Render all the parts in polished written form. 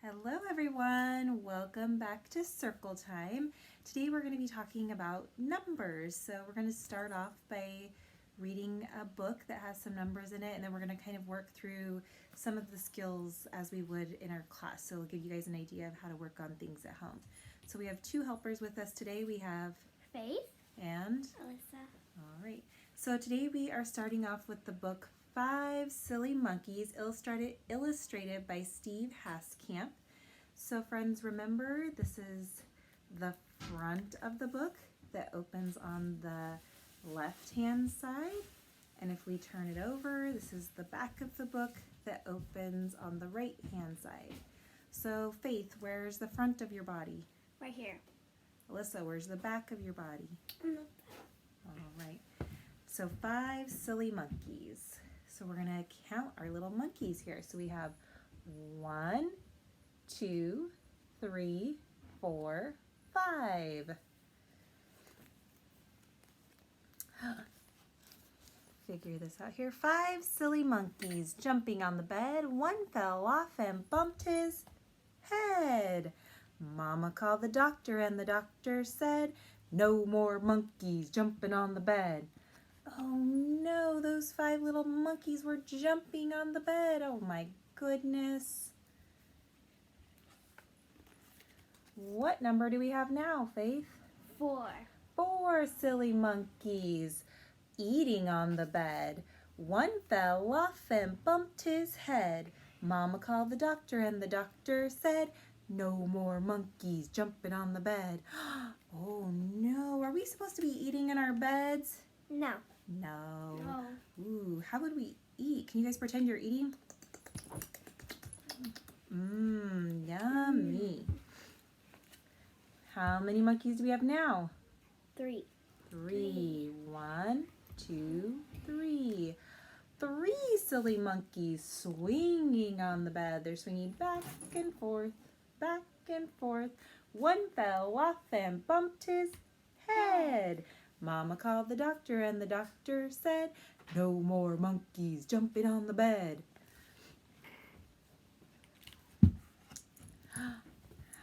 Hello everyone, welcome back to Circle Time. Today we're going to be talking about numbers. So we're going to start off by reading a book that has some numbers in it, and then we're going to kind of work through some of the skills as we would in our class. So it'll give you guys an idea of how to work on things at home. So we have two helpers with us today. We have Faith and Alyssa. All right. So today we are starting off with the book 5 Silly Monkeys, illustrated by Steve Haskamp. So friends, remember this is the front of the book that opens on the left-hand side. And if we turn it over, this is the back of the book that opens on the right-hand side. So Faith, where's the front of your body? Right here. Alyssa, where's the back of your body? Mm-hmm. All right. So 5 silly monkeys. So we're going to count our little monkeys here. So we have 1, 2, 3, 4, 5. Figure this out here. 5 silly monkeys jumping on the bed. One fell off and bumped his head. Mama called the doctor and the doctor said, "No more monkeys jumping on the bed." Oh no, those 5 little monkeys were jumping on the bed. Oh my goodness. What number do we have now, Faith? 4. 4 silly monkeys eating on the bed. One fell off and bumped his head. Mama called the doctor and the doctor said, "No more monkeys jumping on the bed." Oh no, are we supposed to be eating in our beds? No. No. No. Ooh, how would we eat? Can you guys pretend you're eating? Yummy. How many monkeys do we have now? 3. 3. 1, 2, 3. 3 silly monkeys swinging on the bed. They're swinging back and forth, back and forth. One fell off and bumped his head. Mama called the doctor and the doctor said, "No more monkeys jumping on the bed."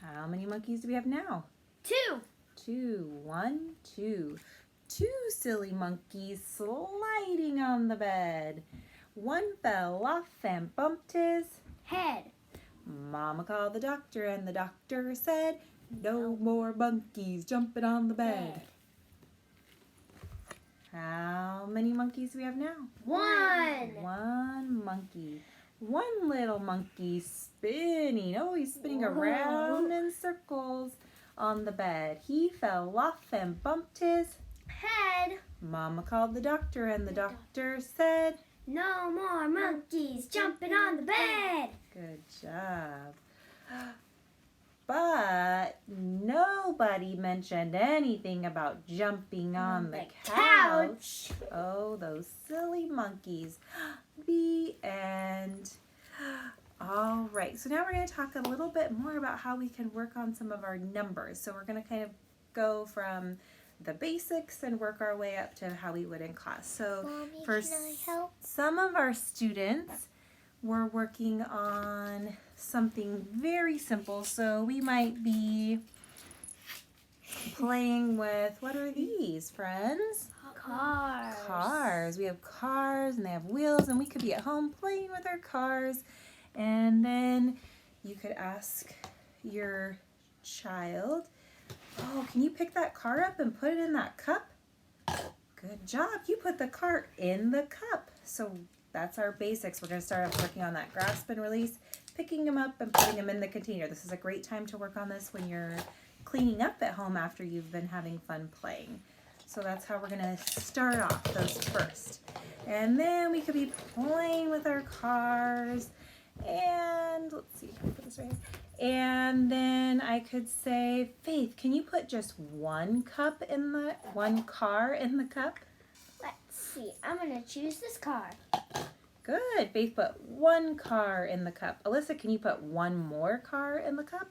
How many monkeys do we have now? 2. 2. 1, 2. 2 silly monkeys sliding on the bed. One fell off and bumped his Head. Mama called the doctor and the doctor said, "No more monkeys jumping on the bed." How many monkeys do we have now? 1. 1 monkey. One little monkey spinning. Oh, he's spinning around in circles on the bed. He fell off and bumped his Head. Mama called the doctor and the doctor said, "No more monkeys jumping on the bed." Good job. But nobody mentioned anything about jumping on the couch. Oh, those silly monkeys. The end. All right, so now we're going to talk a little bit more about how we can work on some of our numbers. So we're going to kind of go from the basics and work our way up to how we would in class. So Mommy, for can I help? some of our students, we're working on something very simple. So we might be playing with, what are these, friends? Cars. Cars. We have cars and they have wheels, and we could be at home playing with our cars. And then you could ask your child, "Oh, can you pick that car up and put it in that cup?" Good job. You put the car in the cup. So that's our basics. We're going to start off working on that grasp and release, picking them up and putting them in the container. This is a great time to work on this when you're cleaning up at home after you've been having fun playing. So that's how we're going to start off those first. And then we could be playing with our cars. And let's see, can I put this right here? And then I could say, "Faith, can you put just one car in the cup?" Let's see. I'm going to choose this car. Good. Faith put 1 car in the cup. Alyssa, can you put 1 more car in the cup?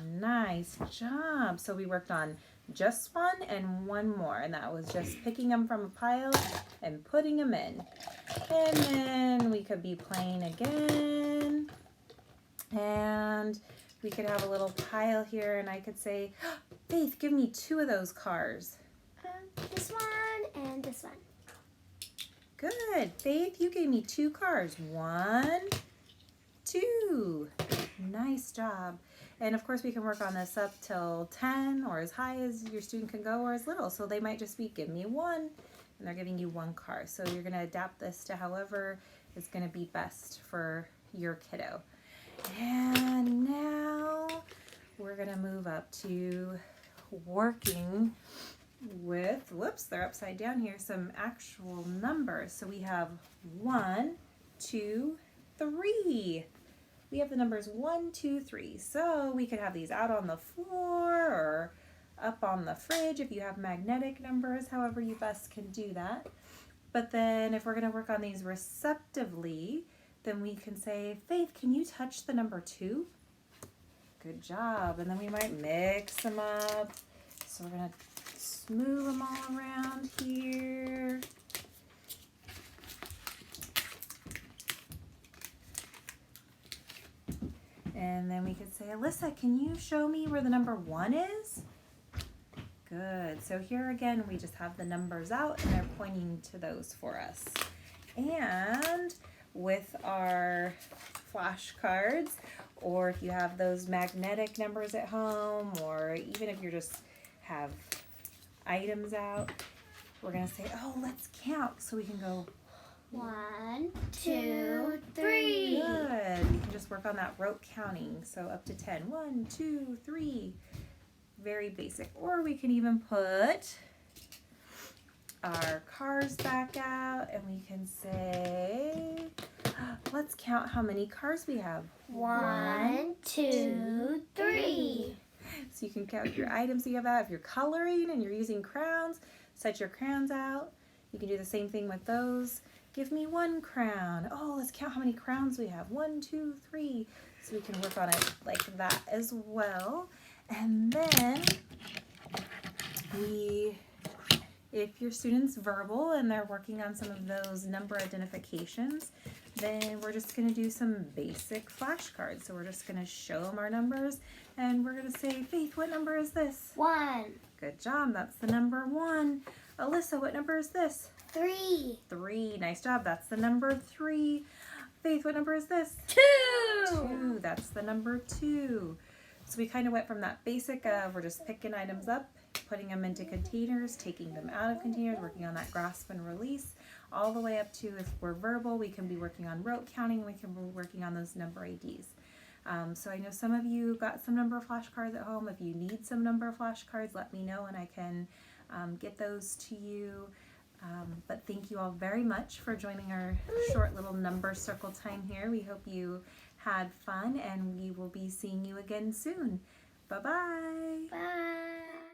Nice job. So we worked on just 1 and 1 more, and that was just picking them from a pile and putting them in. And then we could be playing again. we could have a little pile here and I could say, Faith, give me 2 of those cars. This one and this one. Good. Faith, you gave me 2 cars. 1, 2. Nice job. And of course we can work on this up till 10 or as high as your student can go or as little. So they might just be, give me 1, and they're giving you 1 car. So you're going to adapt this to however is going to be best for your kiddo. And now we're going to move up to working with, whoops, they're upside down here, some actual numbers. So we have 1, 2, 3. We have the numbers 1, 2, 3. So we could have these out on the floor or up on the fridge if you have magnetic numbers, however you best can do that. But then if we're going to work on these receptively, then we can say, Faith, can you touch the number 2? Good job. And then we might mix them up. So we're going to smooth them all around here. And then we could say, Alyssa, can you show me where the number 1 is? Good. So here again, we just have the numbers out and they're pointing to those for us. And with our flashcards, or if you have those magnetic numbers at home, or even if you just have items out, we're going to say, oh, let's count. So we can go 1, 2, 3. Good. You can just work on that rote counting. So up to 10. 1, 2, 3. Very basic. Or we can even put our cars back out and we can say, let's count how many cars we have. 1, 2, 3. So you can count your items you have out. If you're coloring and you're using crowns, set your crowns out. You can do the same thing with those. Give me 1 crown. Oh, let's count how many crowns we have. 1, 2, 3. So we can work on it like that as well. And then if your student's verbal and they're working on some of those number identifications, then we're just going to do some basic flashcards. So we're just going to show them our numbers and we're going to say, Faith, what number is this? 1. Good job. That's the number 1. Alyssa, what number is this? 3. 3. Nice job. That's the number 3. Faith, what number is this? 2. 2. That's the number 2. So we kind of went from that basic of we're just picking items up, putting them into containers, taking them out of containers, working on that grasp and release, all the way up to if we're verbal, we can be working on rote counting, we can be working on those number IDs. So I know some of you got some number flashcards at home. If you need some number flashcards, let me know and I can get those to you. But thank you all very much for joining our short little number circle time here. We hope you had fun and we will be seeing you again soon. Bye-bye. Bye.